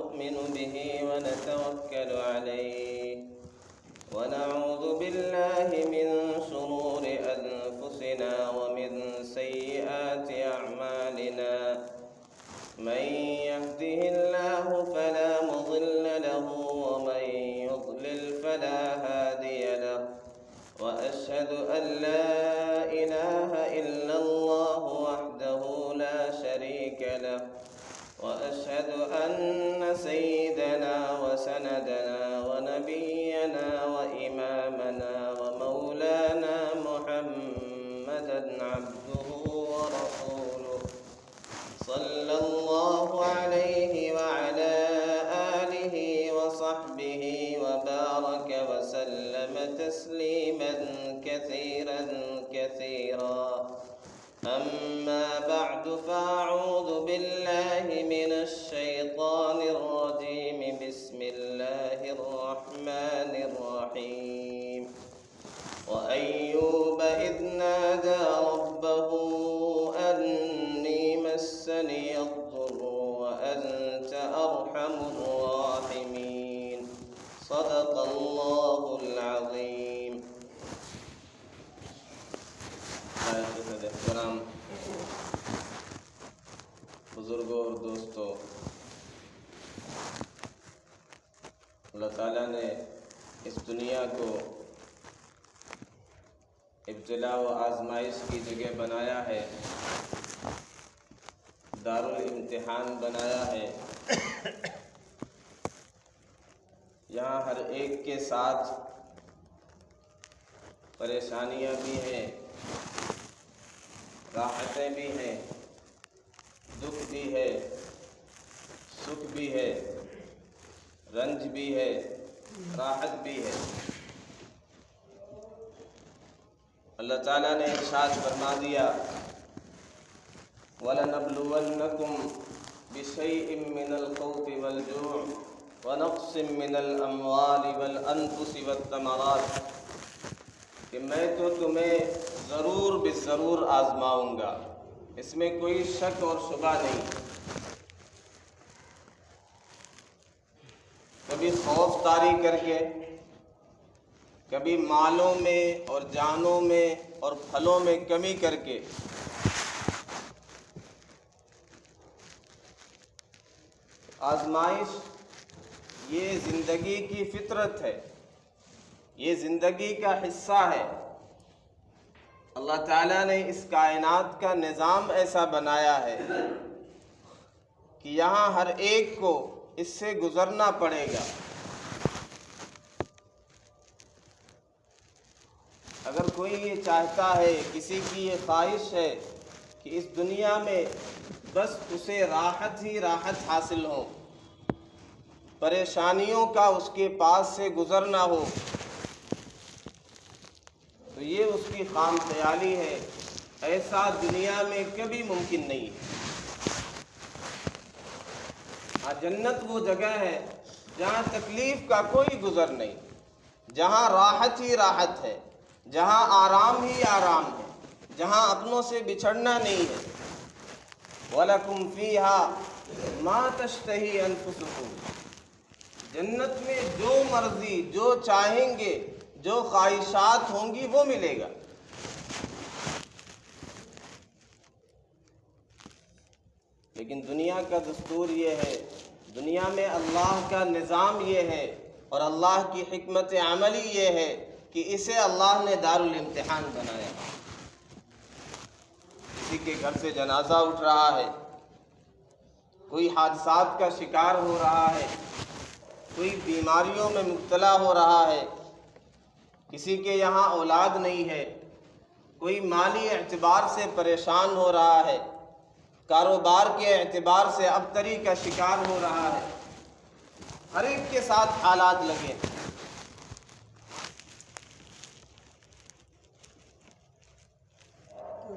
ونؤمن به ونتوكل عليه ونعوذ بالله من شرور أنفسنا ومن سيئات أعمالنا من يهده الله فلا مضل له ومن يضلل فلا هادي له وأشهد أن لا إله إلا الله وحده لا شريك له وأشهد أن سيدنا وسندنا ونبينا وإمامنا ومولانا محمدا عبده ورسوله صلى الله عليه وعلى آله وصحبه وبارك وسلم تسليما كثيرا كثيرا أما بعد فأعوذ بالله من الشيطان الرجيم بسم الله الرحمن الرحيم وأيوب إذ نادى ربه أني مسني الضر وأنت أرحم الراحمين صدق الله العظيم. احترام بزرگوں اور دوستوں، اللہ تعالیٰ نے اس دنیا کو ابتلا و آزمائش کی جگہ بنایا ہے، دارالامتحان بنایا ہے۔ یہاں ہر ایک کے ساتھ پریشانیاں بھی ہیں، راحتیں بھی ہیں، دکھ بھی ہے، سکھ بھی ہے، رنج بھی ہے، راحت بھی ہے۔ اللہ تعالیٰ نے ارشاد فرما دیا وَلَنَبْلُوَنَّكُمْ بِشَيْءٍ مِّنَ الْخَوْفِ وَالْجُوعِ وَنَقْصٍ مِّنَ الْأَمْوَالِ وَالْأَنفُسِ وَالثَّمَرَاتِ، کہ میں تو تمہیں ضرور بالضرور آزماؤں گا، اس میں کوئی شک اور شبہ نہیں۔ کبھی خوف طاری کر کے، کبھی مالوں میں اور جانوں میں اور پھلوں میں کمی کر کے، آزمائش یہ زندگی کی فطرت ہے، یہ زندگی کا حصہ ہے۔ اللہ تعالیٰ نے اس کائنات کا نظام ایسا بنایا ہے کہ یہاں ہر ایک کو اس سے گزرنا پڑے گا۔ اگر کوئی یہ چاہتا ہے، کسی کی یہ خواہش ہے کہ اس دنیا میں بس اسے راحت ہی راحت حاصل ہو، پریشانیوں کا اس کے پاس سے گزرنا ہو، تو یہ اس کی خام خیالی ہے، ایسا دنیا میں کبھی ممکن نہیں ہے۔ جنت وہ جگہ ہے جہاں تکلیف کا کوئی گزر نہیں، جہاں راحت ہی راحت ہے، جہاں آرام ہی آرام ہے، جہاں اپنوں سے بچھڑنا نہیں ہے۔ وَلَكُمْ فِيهَا مَا تَشْتَهِي أَنفُسُكُمْ، جنت میں جو مرضی، جو چاہیں گے، جو خواہشات ہوں گی وہ ملے گا۔ لیکن دنیا کا دستور یہ ہے، دنیا میں اللہ کا نظام یہ ہے اور اللہ کی حکمت عملی یہ ہے کہ اسے اللہ نے دارالامتحان بنایا۔ کسی کے گھر سے جنازہ اٹھ رہا ہے، کوئی حادثات کا شکار ہو رہا ہے، کوئی بیماریوں میں مبتلا ہو رہا ہے، کسی کے یہاں اولاد نہیں ہے، کوئی مالی اعتبار سے پریشان ہو رہا ہے، کاروبار کے اعتبار سے ابتری کا شکار ہو رہا ہے، ہر ایک کے ساتھ حالات لگے۔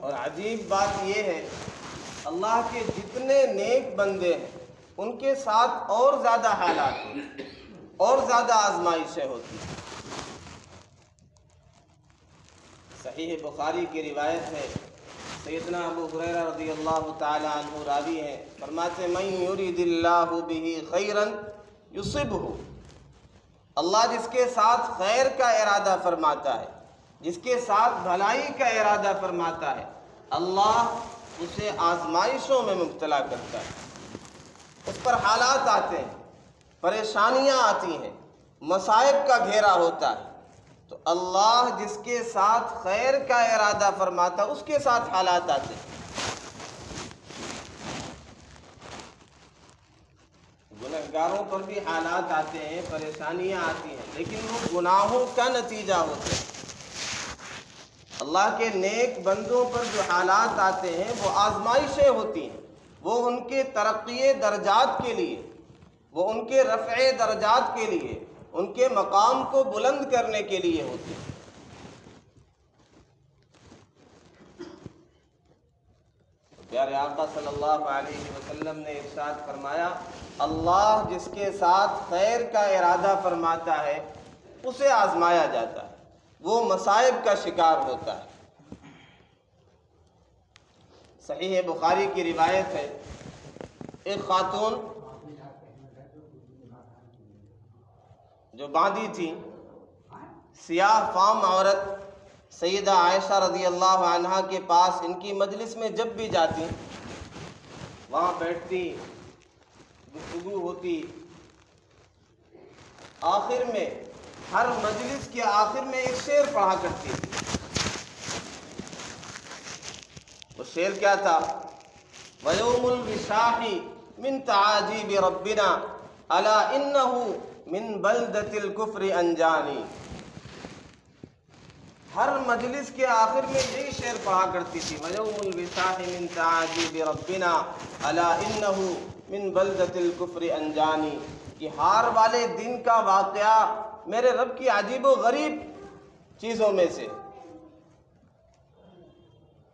اور عجیب بات یہ ہے، اللہ کے جتنے نیک بندے ہیں ان کے ساتھ اور زیادہ حالات ہیں، اور زیادہ آزمائشیں ہوتی ہیں۔ صحیح بخاری کی روایت ہے، سیدنا ابو ہریرہ رضی اللہ تعالی عنہ راوی ہیں، فرماتے ہیں من یرید اللہ بہ خیرا یصبہ، اللہ جس کے ساتھ خیر کا ارادہ فرماتا ہے، جس کے ساتھ بھلائی کا ارادہ فرماتا ہے، اللہ اسے آزمائشوں میں مبتلا کرتا ہے، اس پر حالات آتے ہیں، پریشانیاں آتی ہیں، مصائب کا گھیرا ہوتا ہے، تو اللہ جس کے ساتھ خیر کا ارادہ فرماتا ہے اس کے ساتھ حالات آتے ہیں۔ گنہگاروں پر بھی حالات آتے ہیں، پریشانیاں آتی ہیں، لیکن وہ گناہوں کا نتیجہ ہوتے ہیں۔ اللہ کے نیک بندوں پر جو حالات آتے ہیں وہ آزمائشیں ہوتی ہیں، وہ ان کے ترقی درجات کے لیے، وہ ان کے رفع درجات کے لیے، ان کے مقام کو بلند کرنے کے لیے ہوتے ہیں۔ پیارے آقا صلی اللہ علیہ وسلم نے ارشاد فرمایا، اللہ جس کے ساتھ خیر کا ارادہ فرماتا ہے اسے آزمایا جاتا ہے، وہ مصائب کا شکار ہوتا ہے۔ صحیح بخاری کی روایت ہے، ایک خاتون جو باندھی تھی، سیاہ فام عورت، سیدہ عائشہ رضی اللہ عنہا کے پاس ان کی مجلس میں جب بھی جاتی، وہاں بیٹھتی، گفتگو ہوتی، آخر میں ہر مجلس کے آخر میں ایک شعر پڑھا کرتی تھی۔ وہ شعر کیا تھا؟ وَيَوْمُ الْوِشَاحِ مِنْ تَعَاجِيبِ رَبِّنَا أَلَا إِنَّهُ مِنْ بَلْدَةِ الْكُفْرِ أَنْجَانِي۔ ہر مجلس کے آخر میں یہی شعر پڑھا کرتی تھی، وَيَوْمُ الْوِشَاحِ مِنْ تَعَاجِيبِ رَبِّنَا أَلَا إِنَّهُ مِنْ بَلْدَةِ الْكُفْرِ أَنْجَانِي، کہ ہار والے دن کا واقعہ میرے رب کی عجیب و غریب چیزوں میں سے،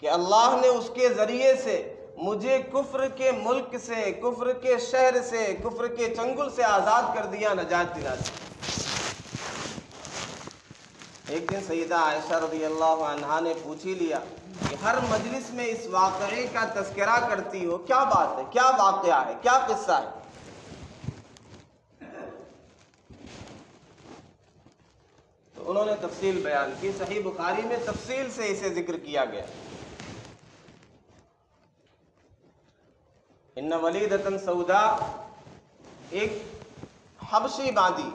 کہ اللہ نے اس کے ذریعے سے مجھے کفر کے ملک سے، کفر کے شہر سے، کفر کے چنگل سے آزاد کر دیا، نجات دلا دی۔ ایک دن سیدہ عائشہ رضی اللہ عنہا نے پوچھ ہی لیا کہ ہر مجلس میں اس واقعے کا تذکرہ کرتی ہو، کیا بات ہے، کیا واقعہ ہے، کیا قصہ ہے؟ تو انہوں نے تفصیل بیان کی، صحیح بخاری میں تفصیل سے اسے ذکر کیا گیا۔ ان ولیدۃ سوداء، ایک حبشی باندی،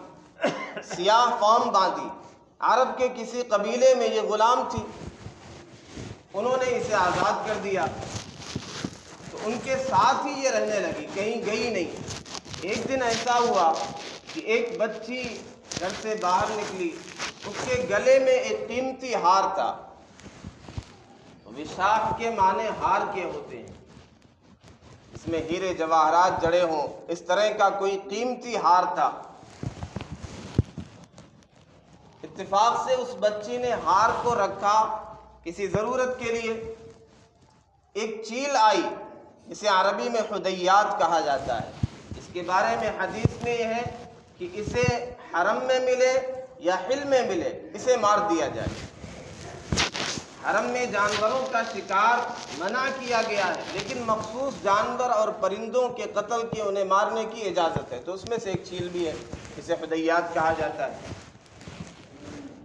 سیاہ فام باندی، عرب کے کسی قبیلے میں یہ غلام تھی، انہوں نے اسے آزاد کر دیا، تو ان کے ساتھ ہی یہ رہنے لگی، کہیں گئی نہیں۔ ایک دن ایسا ہوا کہ ایک بچی گھر سے باہر نکلی، اس کے گلے میں ایک قیمتی ہار تھا۔ وشاخ کے معنی ہار کے ہوتے ہیں، اس میں ہیرے جواہرات جڑے ہوں، اس طرح کا کوئی قیمتی ہار تھا۔ اتفاق سے اس بچی نے ہار کو رکھا کسی ضرورت کے لیے، ایک چیل آئی، اسے عربی میں حدیات کہا جاتا ہے۔ اس کے بارے میں حدیث میں یہ ہے کہ اسے حرم میں ملے یا حل میں ملے، اسے مار دیا جائے۔ حرم میں جانوروں کا شکار منع کیا گیا ہے، لیکن مخصوص جانور اور پرندوں کے قتل کی، انہیں مارنے کی اجازت ہے، تو اس میں سے ایک چیل بھی ہے، اسے حدیات کہا جاتا ہے۔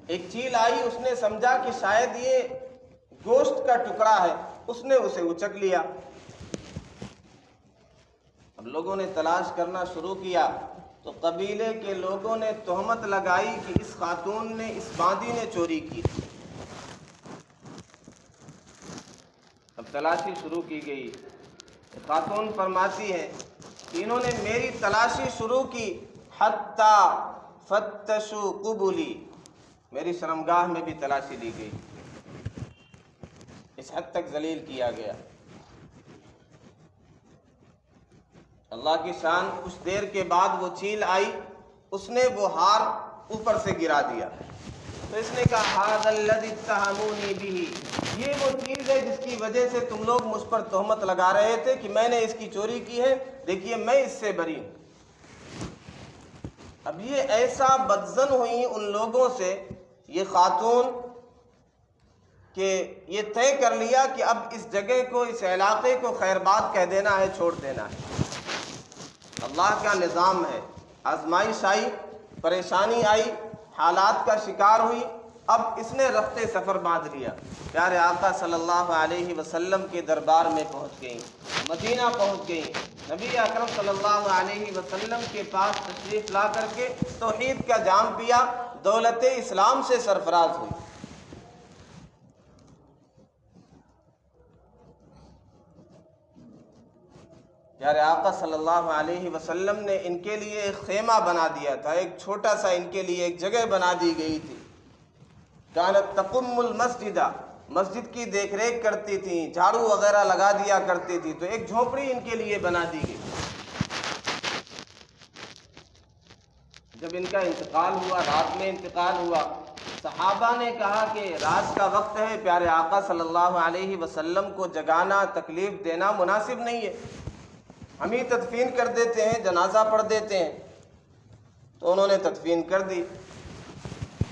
ایک چیل آئی، اس نے سمجھا کہ شاید یہ گوشت کا ٹکڑا ہے، اس نے اسے اچک لیا۔ اب لوگوں نے تلاش کرنا شروع کیا، تو قبیلے کے لوگوں نے تہمت لگائی کہ اس خاتون نے، اس باندی نے چوری کی۔ اب تلاشی شروع کی گئی، خاتون فرماتی ہے کہ انہوں نے میری تلاشی شروع کی، حتی فتشوا قبلی، میری شرمگاہ میں بھی تلاشی لی گئی، اس حد تک ذلیل کیا گیا۔ اللہ کی شان، کچھ دیر کے بعد وہ چیل آئی، اس نے وہ ہار اوپر سے گرا دیا، تو اس نے کہا ھذا الذی اتہمونی بہ، یہ وہ چیز ہے جس کی وجہ سے تم لوگ مجھ پر تہمت لگا رہے تھے کہ میں نے اس کی چوری کی ہے، دیکھیے میں اس سے بری ہوں۔ اب یہ ایسا بدظن ہوئی ان لوگوں سے، یہ خاتون کہ یہ طے کر لیا کہ اب اس جگہ کو، اس علاقے کو خیرباد کہہ دینا ہے، چھوڑ دینا ہے۔ اللہ کا نظام ہے، آزمائش آئی، پریشانی آئی، حالات کا شکار ہوئی، اب اس نے رفت سفر باندھ لیا، پیارے آقا صلی اللہ علیہ وسلم کے دربار میں پہنچ گئیں، مدینہ پہنچ گئیں، نبی اکرم صلی اللہ علیہ وسلم کے پاس تشریف لا کر کے توحید کا جام پیا، دولت اسلام سے سرفراز ہوئی۔ پیارے آقا صلی اللہ علیہ وسلم نے ان کے لیے ایک خیمہ بنا دیا تھا، ایک چھوٹا سا ان کے لیے ایک جگہ بنا دی گئی تھی۔ کانت تقم المسجد، مسجد کی دیکھ ریکھ کرتی تھیں، جھاڑو وغیرہ لگا دیا کرتی تھی، تو ایک جھونپڑی ان کے لیے بنا دی گئی۔ جب ان کا انتقال ہوا، رات میں انتقال ہوا، صحابہ نے کہا کہ رات کا وقت ہے، پیارے آقا صلی اللہ علیہ وسلم کو جگانا، تکلیف دینا مناسب نہیں ہے، ہم ہی تدفین کر دیتے ہیں، جنازہ پڑھ دیتے ہیں۔ تو انہوں نے تدفین کر دی۔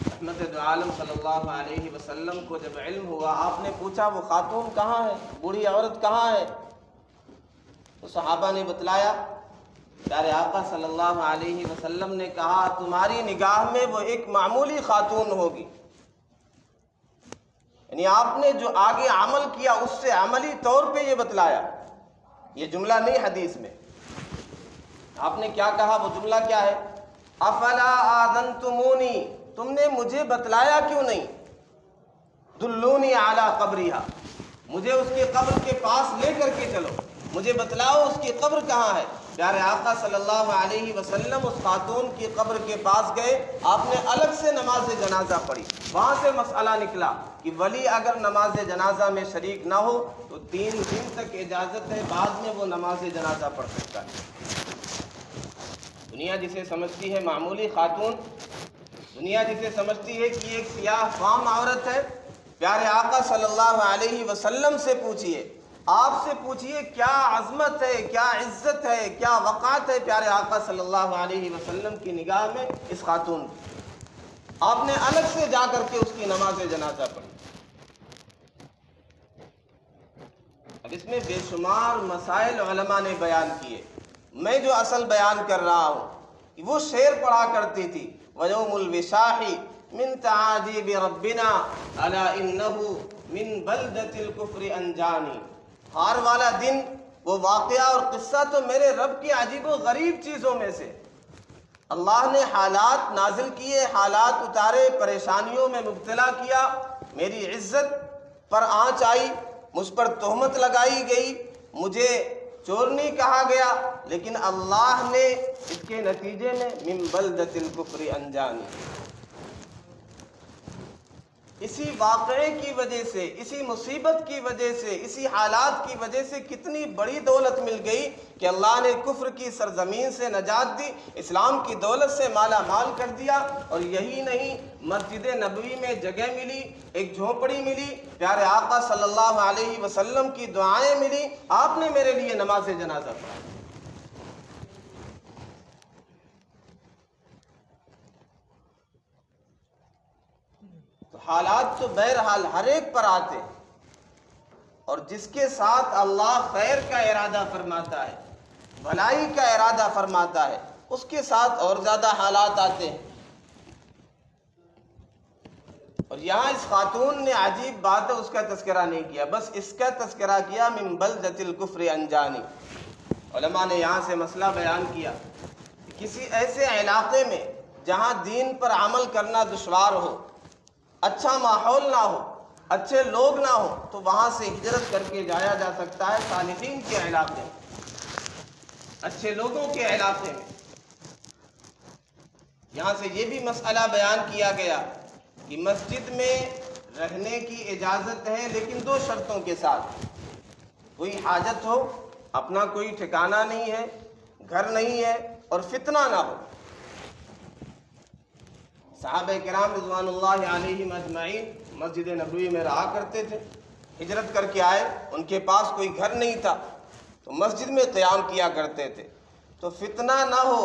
رحمت دو عالم صلی اللہ علیہ وسلم کو جب علم ہوا، آپ نے پوچھا وہ خاتون کہاں ہے، بوڑھی عورت کہاں ہے؟ تو صحابہ نے بتلایا، پیارے آقا صلی اللہ علیہ وسلم نے کہا تمہاری نگاہ میں وہ ایک معمولی خاتون ہوگی، یعنی آپ نے جو آگے عمل کیا اس سے عملی طور پہ یہ بتلایا، یہ جملہ نہیں حدیث میں۔ آپ نے کیا کہا، وہ جملہ کیا ہے؟ افلا آذنتمونی، تم نے مجھے بتلایا کیوں نہیں؟ دلونی علی قبرہا، مجھے اس کی قبر کے پاس لے کر کے چلو، مجھے بتلاؤ اس کی قبر کہاں ہے۔ پیارے آقا صلی اللہ علیہ وسلم اس خاتون کی قبر کے پاس گئے، آپ نے الگ سے نماز جنازہ پڑھی۔ وہاں سے مسئلہ نکلا کہ ولی اگر نماز جنازہ میں شریک نہ ہو تو 3 دن تک اجازت ہے، بعد میں وہ نماز جنازہ پڑھ سکتا ہے۔ دنیا جسے سمجھتی ہے معمولی خاتون، دنیا جسے سمجھتی ہے کہ ایک سیاہ فام عورت ہے، پیارے آقا صلی اللہ علیہ وسلم سے پوچھئے، آپ سے پوچھئے کیا عظمت ہے، کیا عزت ہے، کیا وقار ہے پیارے آقا صلی اللہ علیہ وسلم کی نگاہ میں اس خاتون کی۔ آپ نے الگ سے جا کر کے اس کی نماز جنازہ پڑھی۔ اب اس میں بے شمار مسائل علماء نے بیان کیے، میں جو اصل بیان کر رہا ہوں، وہ شعر پڑھا کرتی تھی، وَيَوْمُ الْوِشَاحِ مِن تَعَاجِبِ رَبِّنَا أَلَا إِنَّهُ مِن بَلْدَةِ الْكُفْرِ أَنْجَانِي، ہار والا دن، وہ واقعہ اور قصہ تو میرے رب کی عجیب و غریب چیزوں میں سے۔ اللہ نے حالات نازل کیے، حالات اتارے، پریشانیوں میں مبتلا کیا، میری عزت پر آنچ آئی، مجھ پر تہمت لگائی گئی، مجھے چورنی کہا گیا، لیکن اللہ نے اس کے نتیجے میں من بلدۃ الکفر انجانی، اسی واقعے کی وجہ سے، اسی مصیبت کی وجہ سے، اسی حالات کی وجہ سے کتنی بڑی دولت مل گئی کہ اللہ نے کفر کی سرزمین سے نجات دی، اسلام کی دولت سے مالا مال کر دیا۔ اور یہی نہیں، مسجد نبوی میں جگہ ملی، ایک جھونپڑی ملی، پیارے آقا صلی اللہ علیہ وسلم کی دعائیں ملی، آپ نے میرے لیے نماز جنازہ پڑھا۔ حالات تو بہرحال ہر ایک پر آتے ہیں، اور جس کے ساتھ اللہ خیر کا ارادہ فرماتا ہے، بھلائی کا ارادہ فرماتا ہے، اس کے ساتھ اور زیادہ حالات آتے ہیں۔ اور یہاں اس خاتون نے عجیب بات ہے، اس کا تذکرہ نہیں کیا، بس اس کا تذکرہ کیا من بلدۃ الکفر انجانی۔ علماء نے یہاں سے مسئلہ بیان کیا کہ کسی ایسے علاقے میں جہاں دین پر عمل کرنا دشوار ہو، اچھا ماحول نہ ہو، اچھے لوگ نہ ہو، تو وہاں سے ہجرت کر کے جایا جا سکتا ہے صالحین کے علاقے میں، اچھے لوگوں کے علاقے میں۔ یہاں سے یہ بھی مسئلہ بیان کیا گیا کہ مسجد میں رہنے کی اجازت ہے، لیکن 2 شرطوں کے ساتھ۔ کوئی حاجت ہو، اپنا کوئی ٹھکانہ نہیں ہے، گھر نہیں ہے، اور فتنہ نہ ہو۔ صحابہ کرام رضوان اللہ علیہم اجمعین مسجد نبوی میں رہا کرتے تھے، ہجرت کر کے آئے، ان کے پاس کوئی گھر نہیں تھا، تو مسجد میں قیام کیا کرتے تھے۔ تو فتنہ نہ ہو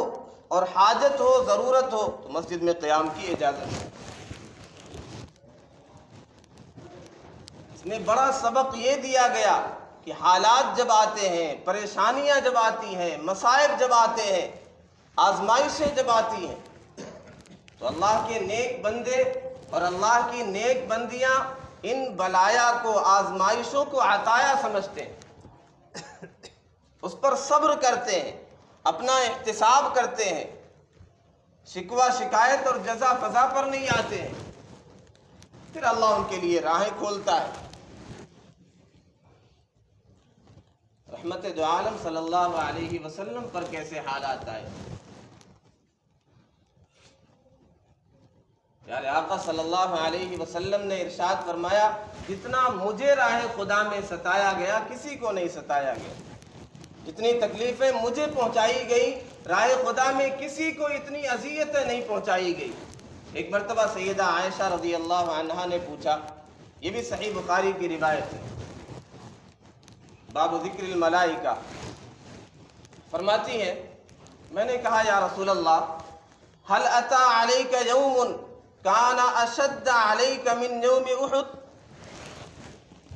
اور حاجت ہو، ضرورت ہو، تو مسجد میں قیام کی اجازت ہے۔ اس میں بڑا سبق یہ دیا گیا کہ حالات جب آتے ہیں، پریشانیاں جب آتی ہیں، مصائب جب آتے ہیں، آزمائشیں جب آتی ہیں، تو اللہ کے نیک بندے اور اللہ کی نیک بندیاں ان بلایا کو، آزمائشوں کو عطایا سمجھتے ہیں، اس پر صبر کرتے ہیں، اپنا احتساب کرتے ہیں، شکوہ شکایت اور جزا فضا پر نہیں آتے ہیں، پھر اللہ ان کے لیے راہیں کھولتا ہے۔ رحمت دو عالم صلی اللہ علیہ وسلم پر کیسے حالات آئے؟ پیارے آقا صلی اللہ علیہ وسلم نے ارشاد فرمایا، جتنا مجھے راہ خدا میں ستایا گیا کسی کو نہیں ستایا گیا، جتنی تکلیفیں مجھے پہنچائی گئی راہ خدا میں کسی کو اتنی اذیتیں نہیں پہنچائی گئی۔ ایک مرتبہ سیدہ عائشہ رضی اللہ عنہا نے پوچھا، یہ بھی صحیح بخاری کی روایت ہے، باب ذکر الملائکہ، فرماتی ہیں میں نے کہا یا رسول اللہ هل اتى عليك يوم كان اشد عليك من يوم احد،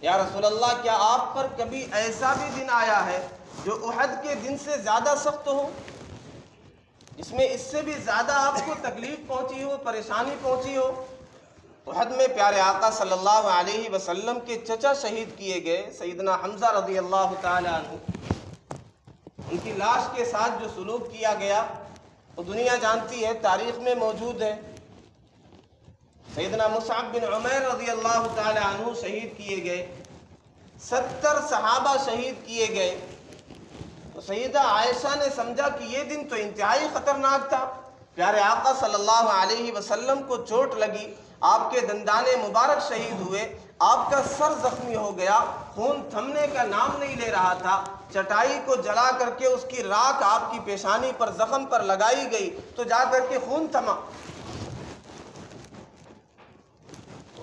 یا رسول اللہ کیا آپ پر کبھی ایسا بھی دن آیا ہے جو احد کے دن سے زیادہ سخت ہو، جس میں اس سے بھی زیادہ آپ کو تکلیف پہنچی ہو، پریشانی پہنچی ہو؟ احد میں پیارے آقا صلی اللہ علیہ وسلم کے چچا شہید کیے گئے، سیدنا حمزہ رضی اللہ تعالی عنہ، ان کی لاش کے ساتھ جو سلوک کیا گیا وہ دنیا جانتی ہے، تاریخ میں موجود ہے۔ سیدنا مصعب بن عمیر رضی اللہ تعالی عنہ شہید کیے گئے، 70 صحابہ شہید کیے گئے۔ تو سیدہ عائشہ نے سمجھا کہ یہ دن تو انتہائی خطرناک تھا، پیارے آقا صلی اللہ علیہ وسلم کو چوٹ لگی، آپ کے دندان مبارک شہید ہوئے، آپ کا سر زخمی ہو گیا، خون تھمنے کا نام نہیں لے رہا تھا، چٹائی کو جلا کر کے اس کی راکھ آپ کی پیشانی پر زخم پر لگائی گئی تو جا کر کے خون تھما۔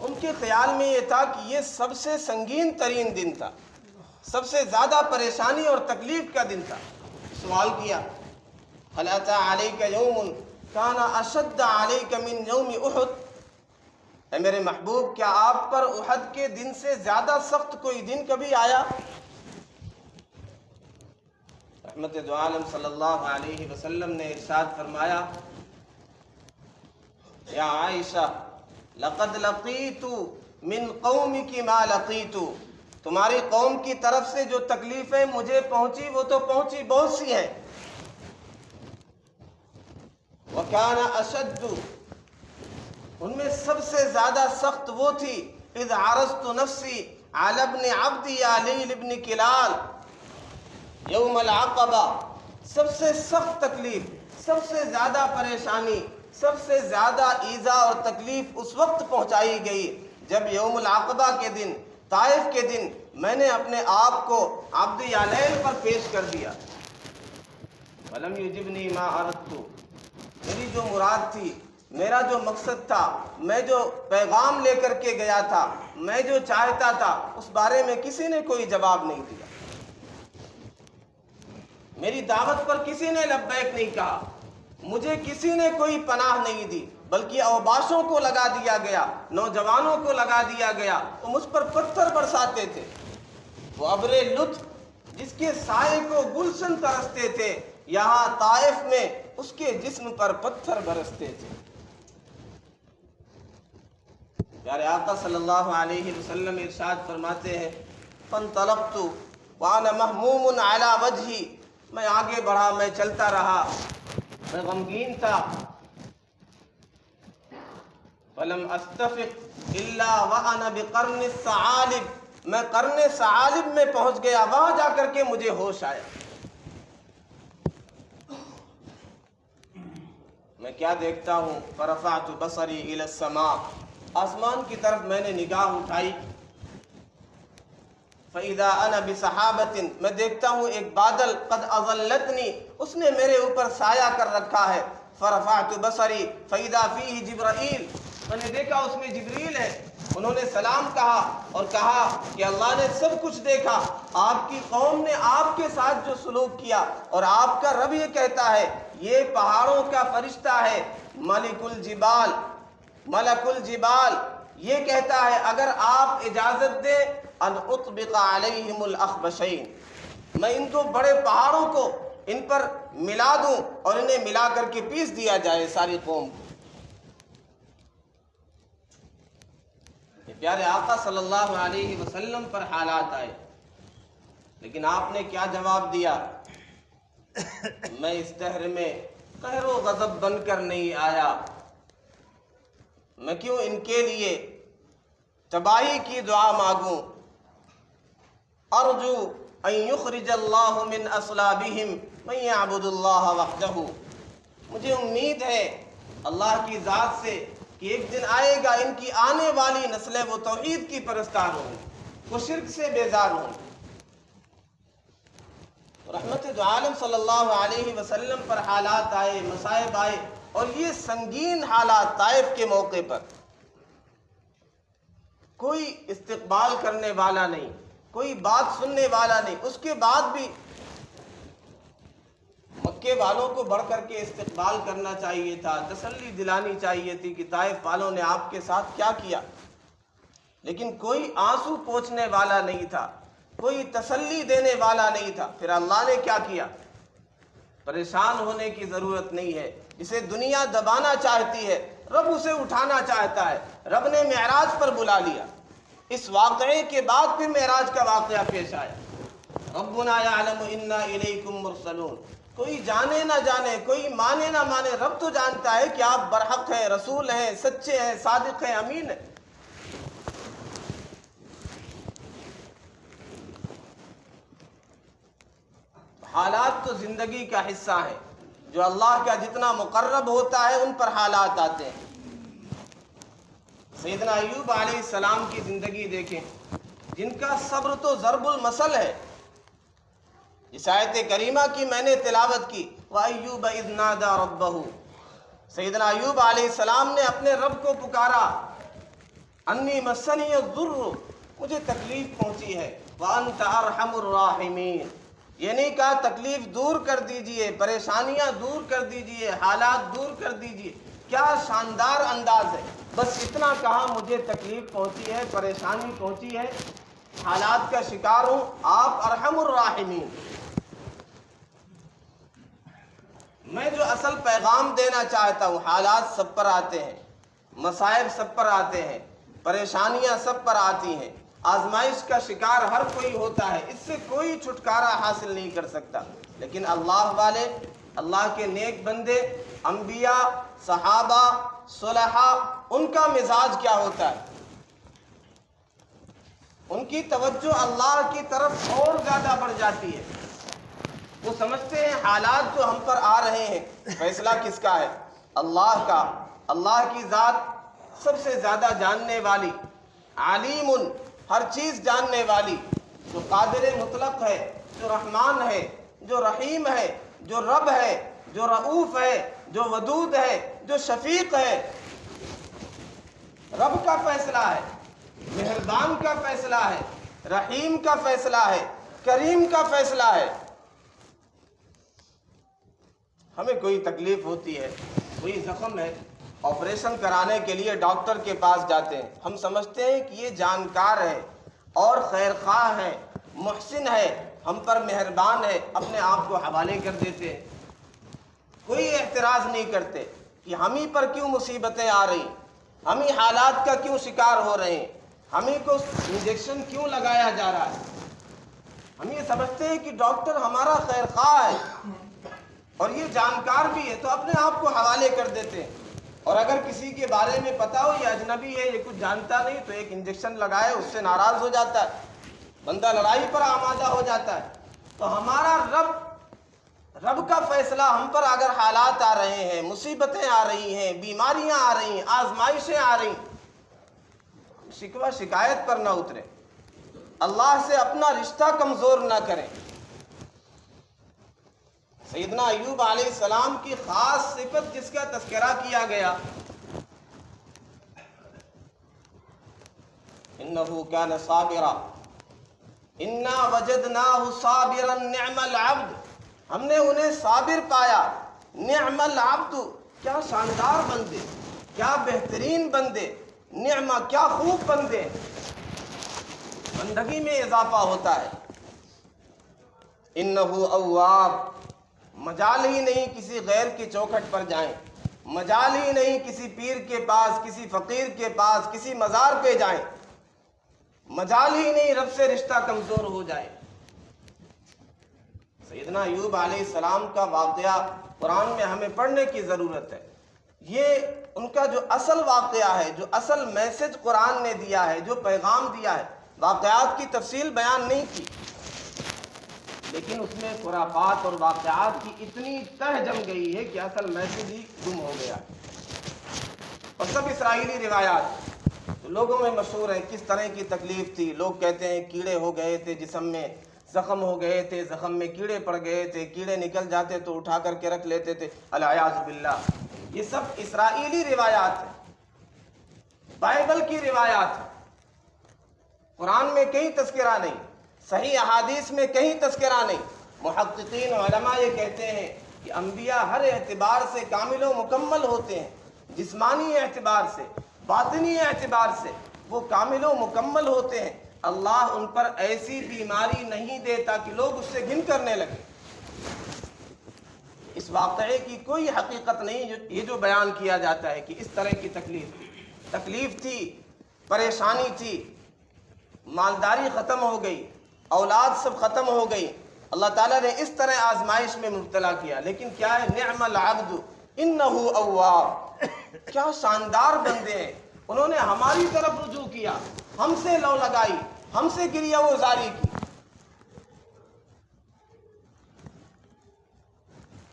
ان کے خیال میں یہ تھا کہ یہ سب سے سنگین ترین دن تھا، سب سے زیادہ پریشانی اور تکلیف کا دن تھا۔ سوال کیا، هل اتى عليك يوم كان اشد عليك من يوم احد، اے میرے محبوب کیا آپ پر احد کے دن سے زیادہ سخت کوئی دن کبھی آیا؟ رحمت دو عالم صلی اللہ علیہ وسلم نے ارشاد فرمایا، یا عائشہ لقد لقیت من قومک ما لقیت، تمہاری قوم کی طرف سے جو تکلیفیں مجھے پہنچی وہ تو پہنچی بہت سی ہیں۔ وَكَانَ أَشَدُّ، ان میں سب سے زیادہ سخت وہ تھی، اذ عرضت نفسی علی ابن عبد یالیل ابن کلال یوم العقبہ، سب سے سخت تکلیف، سب سے زیادہ پریشانی، سب سے زیادہ ایذا اور تکلیف اس وقت پہنچائی گئی جب یوم العقبہ کے دن، طائف کے دن میں نے اپنے آپ کو عبد یالیل پر پیش کر دیا۔ وَلَمْ يُجِبْنِي مَا أَرَدْتُ، میری جو مراد تھی، میرا جو مقصد تھا، میں جو پیغام لے کر کے گیا تھا، میں جو چاہتا تھا، اس بارے میں کسی نے کوئی جواب نہیں دیا، میری دعوت پر کسی نے لبیک نہیں کہا، مجھے کسی نے کوئی پناہ نہیں دی، بلکہ اوباشوں کو لگا دیا گیا، نوجوانوں کو لگا دیا گیا، وہ مجھ پر پتھر برساتے تھے، وہ ابر لطف جس کے سائے کو گلشن ترستے تھے، یہاں طائف میں اس کے جسم پر پتھر برستے تھے۔ پیارے آقا صلی اللہ علیہ وسلم ارشاد فرماتے ہیں، فانطلقت وانا مہموم علی وجہی، میں آگے بڑھا، میں چلتا رہا، میں غمگین تھا، فلم استفق الا وانا بقرن الثعالب، میں قرن ثعالب میں پہنچ گیا، وہاں جا کر کے مجھے ہوش آیا۔ میں کیا دیکھتا ہوں، فرفعت بصری الی السماء، آسمان کی طرف میں نے نگاہ اٹھائی، فاذا انا بسحابۃ، میں دیکھتا ہوں ایک بادل، قد اظلتنی، اس نے میرے اوپر سایہ کر رکھا ہے، فرفعت بصری فاذا فیہ جبرائیل، میں نے دیکھا اس میں جبریل ہے، انہوں نے سلام کہا اور کہا کہ اللہ نے سب کچھ دیکھا، آپ کی قوم نے آپ کے ساتھ جو سلوک کیا، اور آپ کا رب یہ کہتا ہے یہ پہاڑوں کا فرشتہ ہے، ملک الجبال یہ کہتا ہے اگر آپ اجازت دیں ان اطبق علیہم الاخبشین، میں ان دو بڑے پہاڑوں کو ان پر ملا دوں اور انہیں ملا کر کے پیس دیا جائے ساری قوم کو۔ یہ پیارے آقا صلی اللہ علیہ وسلم پر حالات آئے، لیکن آپ نے کیا جواب دیا؟ میں اس دہر میں قہر و غضب بن کر نہیں آیا، میں کیوں ان کے لیے تباہی کی دعا مانگوں؟ ارجو ان یخرج اللہ من اصلابہم من یعبد اللہ وحدہ، مجھے امید ہے اللہ کی ذات سے کہ ایک دن آئے گا ان کی آنے والی نسلیں وہ توحید کی پرستار ہوں، وہ شرک سے بیزار ہوں۔ رحمت دو عالم صلی اللہ علیہ وسلم پر حالات آئے، مصائب آئے، اور یہ سنگین حالات طائف کے موقع پر کوئی استقبال کرنے والا نہیں، کوئی بات سننے والا نہیں، اس کے بعد بھی مکے والوں کو بڑھ کر کے استقبال کرنا چاہیے تھا، تسلی دلانی چاہیے تھی کہ طائف والوں نے آپ کے ساتھ کیا کیا، لیکن کوئی آنسو پوچھنے والا نہیں تھا، کوئی تسلی دینے والا نہیں تھا۔ پھر اللہ نے کیا کیا؟ پریشان ہونے کی ضرورت نہیں ہے، اسے دنیا دبانا چاہتی ہے، رب اسے اٹھانا چاہتا ہے۔ رب نے معراج پر بلا لیا، اس واقعے کے بعد پھر معراج کا واقعہ پیش آیا۔ ربنا یعلم انا الیکم مرسلون، کوئی جانے نہ جانے، کوئی مانے نہ مانے، رب تو جانتا ہے کہ آپ برحق ہیں، رسول ہیں، سچے ہیں، صادق ہیں، امین ہیں۔ حالات تو زندگی کا حصہ ہیں، جو اللہ کا جتنا مقرب ہوتا ہے ان پر حالات آتے ہیں۔ سیدنا ایوب علیہ السلام کی زندگی دیکھیں، جن کا صبر تو ضرب المثل ہے۔ اس آیت کریمہ کی میں نے تلاوت کی، وَأَيُّوبَ إِذْ نَادَى رَبَّهُ، سیدنا ایوب علیہ السلام نے اپنے رب کو پکارا، انی مسنی الضر، مجھے تکلیف پہنچی ہے، وَأَنْتَ أَرْحَمُ الرَّاحِمِينَ، یہ نہیں کہا تکلیف دور کر دیجئے، پریشانیاں دور کر دیجئے، حالات دور کر دیجئے، کیا شاندار انداز ہے، بس اتنا کہا مجھے تکلیف پہنچی ہے، پریشانی پہنچی ہے، حالات کا شکار ہوں، آپ ارحم الراحمین۔ میں جو اصل پیغام دینا چاہتا ہوں، حالات سب پر آتے ہیں، مصائب سب پر آتے ہیں، پریشانیاں سب پر آتی ہیں، آزمائش کا شکار ہر کوئی ہوتا ہے، اس سے کوئی چھٹکارا حاصل نہیں کر سکتا، لیکن اللہ والے، اللہ کے نیک بندے، انبیاء، صحابہ، صلحاء، ان کا مزاج کیا ہوتا ہے؟ ان کی توجہ اللہ کی طرف اور زیادہ بڑھ جاتی ہے۔ وہ سمجھتے ہیں حالات جو ہم پر آ رہے ہیں، فیصلہ کس کا ہے؟ اللہ کا۔ اللہ کی ذات سب سے زیادہ جاننے والی، علیم، ہر چیز جاننے والی، جو قادر مطلق ہے، جو رحمان ہے، جو رحیم ہے، جو رب ہے، جو رؤوف ہے، جو ودود ہے، جو شفیق ہے۔ رب کا فیصلہ ہے، مہربان کا فیصلہ ہے، رحیم کا فیصلہ ہے، کریم کا فیصلہ ہے۔ ہمیں کوئی تکلیف ہوتی ہے، کوئی زخم ہے، آپریشن کرانے کے لیے ڈاکٹر کے پاس جاتے ہیں، ہم سمجھتے ہیں کہ یہ جانکار ہے اور خیر خواہ ہے، محسن ہے، ہم پر مہربان ہے، اپنے آپ کو حوالے کر دیتے ہیں، کوئی اعتراض نہیں کرتے کہ ہم ہی پر کیوں مصیبتیں آ رہی، ہم ہی حالات کا کیوں شکار ہو رہے ہیں، ہم ہی کو انجیکشن کیوں لگایا جا رہا ہے۔ ہم یہ سمجھتے ہیں کہ ڈاکٹر ہمارا خیر خواہ ہے اور یہ جانکار بھی ہے، تو اپنے آپ کو حوالے کر دیتے ہیں، اور اگر کسی کے بارے میں پتا ہو یہ اجنبی ہے، یہ کچھ جانتا نہیں، تو ایک انجیکشن لگائے اس سے ناراض ہو جاتا ہے، بندہ لڑائی پر آمادہ ہو جاتا ہے۔ تو ہمارا رب کا فیصلہ ہم پر اگر حالات آ رہے ہیں، مصیبتیں آ رہی ہیں، بیماریاں آ رہی ہیں، آزمائشیں آ رہی ہیں، شکوہ شکایت پر نہ اترے، اللہ سے اپنا رشتہ کمزور نہ کریں۔ سیدنا ایوب علیہ السلام کی خاص صفت جس کا تذکرہ کیا گیا، انہو کان صابرا انا وجدناہ صابرا نعم العبد، ہم نے انہیں صابر پایا، نعم العبد، کیا شاندار بندے، کیا بہترین بندے، نعمہ کیا خوب بندے، بندگی میں اضافہ ہوتا ہے۔ انہ اواب، مجال ہی نہیں کسی غیر کی چوکھٹ پر جائیں، مجال ہی نہیں کسی پیر کے پاس، کسی فقیر کے پاس، کسی مزار پہ جائیں، مجال ہی نہیں رب سے رشتہ کمزور ہو جائے۔ سیدنا ایوب علیہ السلام کا واقعہ قرآن میں ہمیں پڑھنے کی ضرورت ہے۔ یہ ان کا جو اصل واقعہ ہے، جو اصل میسج قرآن نے دیا ہے، جو پیغام دیا ہے، واقعات کی تفصیل بیان نہیں کی، لیکن اس میں خرافات اور واقعات کی اتنی تہ جم گئی ہے کہ اصل میسج ہی گم ہو گیا۔ اور سب اسرائیلی روایات جو لوگوں میں مشہور ہیں، کس طرح کی تکلیف تھی۔ لوگ کہتے ہیں کیڑے ہو گئے تھے جسم میں، زخم ہو گئے تھے، زخم میں کیڑے پڑ گئے تھے، کیڑے نکل جاتے تو اٹھا کر کے رکھ لیتے تھے، العیاذ باللہ۔ یہ سب اسرائیلی روایات ہیں، بائبل کی روایات ہیں۔ قرآن میں کہیں تذکرہ نہیں، صحیح احادیث میں کہیں تذکرہ نہیں۔ محققین علماء یہ کہتے ہیں کہ انبیاء ہر اعتبار سے کامل و مکمل ہوتے ہیں، جسمانی اعتبار سے، باطنی اعتبار سے وہ کامل و مکمل ہوتے ہیں۔ اللہ ان پر ایسی بیماری نہیں دیتا کہ لوگ اس سے گھن کرنے لگے۔ اس واقعے کی کوئی حقیقت نہیں یہ جو بیان کیا جاتا ہے کہ اس طرح کی تکلیف تھی، پریشانی تھی، مالداری ختم ہو گئی، اولاد سب ختم ہو گئی، اللہ تعالیٰ نے اس طرح آزمائش میں مبتلا کیا۔ لیکن کیا ہے، نعم العبد انہ اواب، کیا شاندار بندے ہیں، انہوں نے ہماری طرف رجوع کیا، ہم سے لو لگائی، ہم سے گریہ وزاری کی۔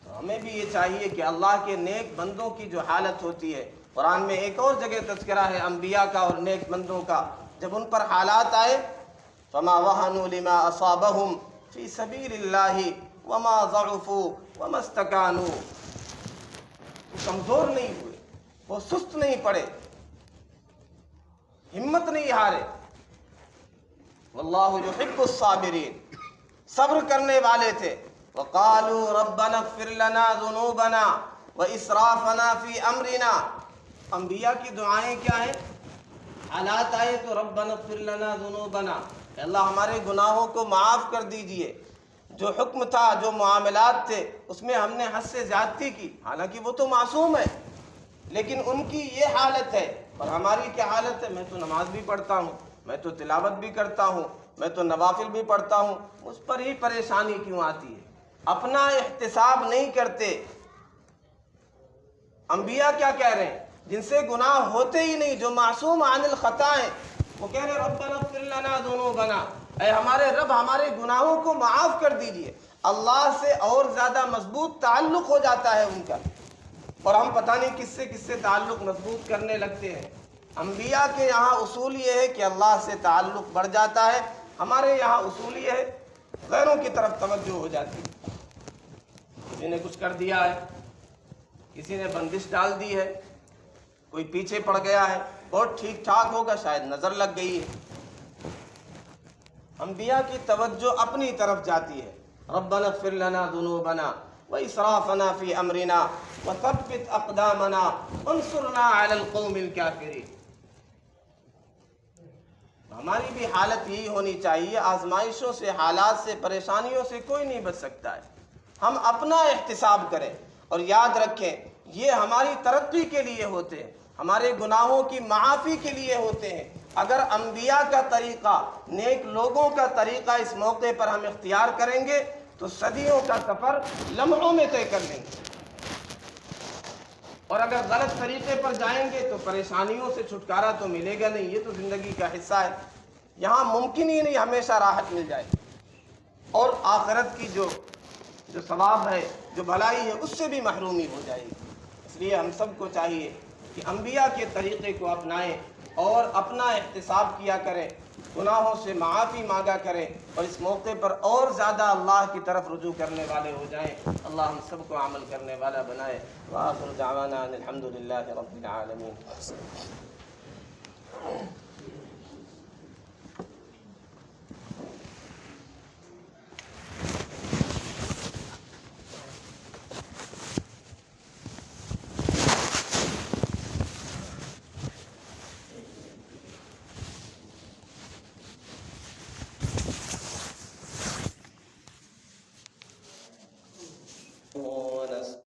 تو ہمیں بھی یہ چاہیے کہ اللہ کے نیک بندوں کی جو حالت ہوتی ہے، قرآن میں ایک اور جگہ تذکرہ ہے انبیاء کا اور نیک بندوں کا، جب ان پر حالات آئے فما وہنوا لما اصابہم فی سبیل اللہ وما ضعفوا وما استکانوا، وہ کمزور نہیں ہوئے، وہ سست نہیں پڑے، ہمت نہیں ہارے۔ واللہ یحب الصابرین، صبر کرنے والے تھے۔ وقالوا ربنا اغفر لنا ذنوبنا واسرافنا فی امرنا، انبیاء کی دعائیں کیا ہیں؟ حالات آئے تو ربنا اغفر لنا ذنوبنا، اے اللہ ہمارے گناہوں کو معاف کر دیجئے، جو حکم تھا، جو معاملات تھے، اس میں ہم نے حد سے زیادتی کی، حالانکہ وہ تو معصوم ہے، لیکن ان کی یہ حالت ہے اور ہماری کیا حالت ہے؟ میں تو نماز بھی پڑھتا ہوں، میں تو تلاوت بھی کرتا ہوں، میں تو نوافل بھی پڑھتا ہوں، اس پر ہی پریشانی کیوں آتی ہے؟ اپنا احتساب نہیں کرتے۔ انبیاء کیا کہہ رہے ہیں؟ جن سے گناہ ہوتے ہی نہیں، جو معصوم عن الخطا ہیں، وہ کہہ رہے ربنا اغفر لنا ذنوبنا، اے ہمارے رب ہمارے گناہوں کو معاف کر دیجئے۔ اللہ سے اور زیادہ مضبوط تعلق ہو جاتا ہے ان کا، اور ہم پتہ نہیں کس سے تعلق مضبوط کرنے لگتے ہیں۔ انبیاء کے یہاں اصول یہ ہے کہ اللہ سے تعلق بڑھ جاتا ہے، ہمارے یہاں اصول یہ ہے غیروں کی طرف توجہ ہو جاتی ہے۔ کسی نے کچھ کر دیا ہے، کسی نے بندش ڈال دی ہے، کوئی پیچھے پڑ گیا ہے، بہت ٹھیک ٹھاک ہوگا، شاید نظر لگ گئی ہے۔ انبیاء کی توجہ اپنی طرف جاتی ہے۔ ربنا اغفر لنا ذنوبنا واسرافنا فی امرنا وثبت اقدامنا انصرنا علی القوم الکافرین۔ ہماری بھی حالت یہی ہونی چاہیے۔ آزمائشوں سے، حالات سے، پریشانیوں سے کوئی نہیں بچ سکتا ہے۔ ہم اپنا احتساب کریں اور یاد رکھیں یہ ہماری ترقی کے لیے ہوتے ہیں، ہمارے گناہوں کی معافی کے لیے ہوتے ہیں۔ اگر انبیاء کا طریقہ، نیک لوگوں کا طریقہ اس موقع پر ہم اختیار کریں گے تو صدیوں کا سفر لمحوں میں طے کر لیں گے، اور اگر غلط طریقے پر جائیں گے تو پریشانیوں سے چھٹکارا تو ملے گا نہیں۔ یہ تو زندگی کا حصہ ہے، یہاں ممکن ہی نہیں ہمیشہ راحت مل جائے، اور آخرت کی جو ثواب ہے، جو بھلائی ہے، اس سے بھی محرومی ہو جائے گی۔ اس لیے ہم سب کو چاہیے کہ انبیاء کے طریقے کو اپنائیں اور اپنا احتساب کیا کریں، گناہوں سے معافی مانگا کریں، اور اس موقع پر اور زیادہ اللہ کی طرف رجوع کرنے والے ہو جائیں۔ اللہ ہم سب کو عمل کرنے والا بنائے۔ وآخر دعوانا ان الحمد للہ رب العالمین۔